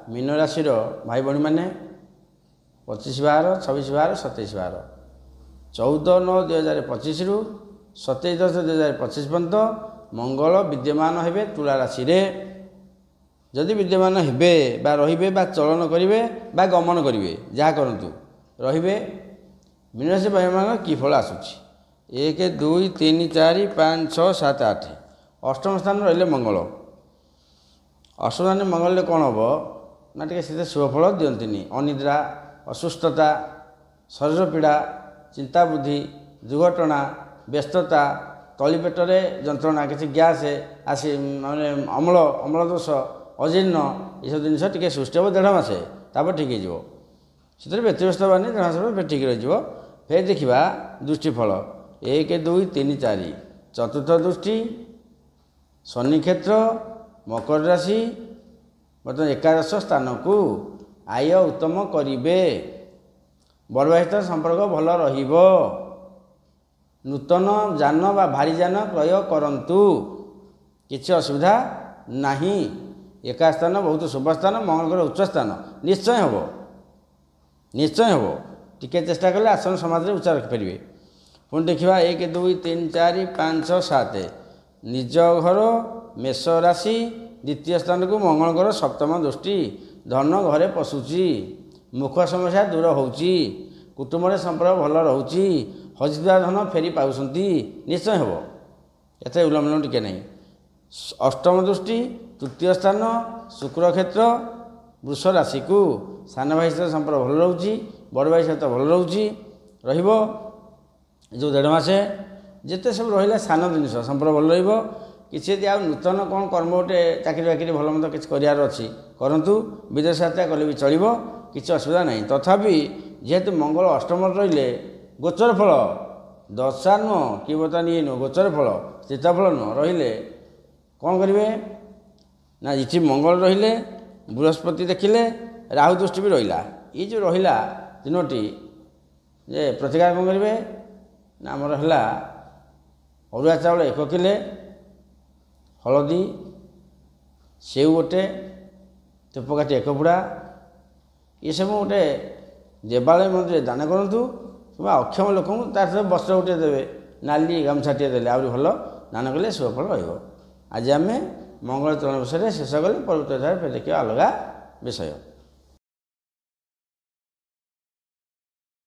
Mean राशि भाई भाई मैंने 25/12/26/27 14/9/2025 रु 27/10/2025 पर्यंत मंगल विद्यमान हे तुला राशि रे। जदि विद्यमान हे रे चलन करेंगे गमन करेंगे जहाँ करूँ रे मीन राशि भाई मान कि फल आसूँ 1 2 3 4 5 6 7 8 अष्टम स्थान रही मंगल। अष्टम स्थान मंगल कौन हम ना टे से शुभफल दिखती अनिद्रा असुस्थता शरीर पीड़ा चिंता बुद्धि दुर्घटना व्यस्तता तलीपेटे जंत्रणा किसी गैस आसी माने अम्ल अम्ल दोष अजीर्ण ये सब जिन टे सृष्टि हम 1.5 मास तापर ठीक हो व्यतिव्यस्त बानी 1.5 मास ठीक रही। फिर देखा दृष्टिफल 1 2 3 4 चतुर्थ दृष्टि शनि क्षेत्र मकर राशि बर्तमान एकादश स्थान को आय उत्तम करिवे बरवाहित संपर्क भल रहिबो नूतन जान बा भारी जान क्रय करंतु किछि असुविधा नहीं। एका स्थान बहुत शुभ स्थान मंगल उच्च स्थान निश्चय हम टिके चेष्टा कले आसन समाज में उच्च रखिपारे। पुणी देखा 1 2 3 4 5 6 7 निज घर मेष राशि द्वितीय स्थान को मंगल सप्तम दृष्टि धन घरे पशुची मुख समस्या दूर होउची कुटुंब संपर्क भल रोची हजिदा धन फेरी पाउछंती निश्चय हम एत उल्लंघन टिके नहीं। अष्टम दृष्टि तृतीय स्थान शुक्र क्षेत्र वृष राशि को सान भाई सहित संपर्क भल रोची बड़ भाई सहित भल रोची रहिबो जो 1.5 मास जिते सब रहा सान जिन संपर्क भल रही कि नूतन कौन कर्म गोटे चाकरी बाकरी भल मत कि करार अच्छी करूँ विदेश यात्रा कले भी चलो किसी असुविधा नहीं। तथापि जेहेतु मंगल अष्टम रे गोचर फल दशा नुह कि बर्तमान ये नुह गोचर फल स्थितफल नुह रे कौन करेंगे ना इति मंगल रे बृहस्पति देखिले राहु दृष्टि भी रहा ये जो रहा तीनोटी जे प्रतिकार कौन करेंगे ना आमर है अरुआ चाउल 1 किलो हलदी सेव गोटे धूपकाठी 1 पुड़ा ये सब गोटे देवालय मंदिर दान करूँ कि अक्षम लोक वस्त्र गोटे देवे नाली गामछाटे देले आहरी भल दान कले शुभफल रही। आज आम मंगल चरण विषय शेष कले परवर्त देखिए अलग विषय।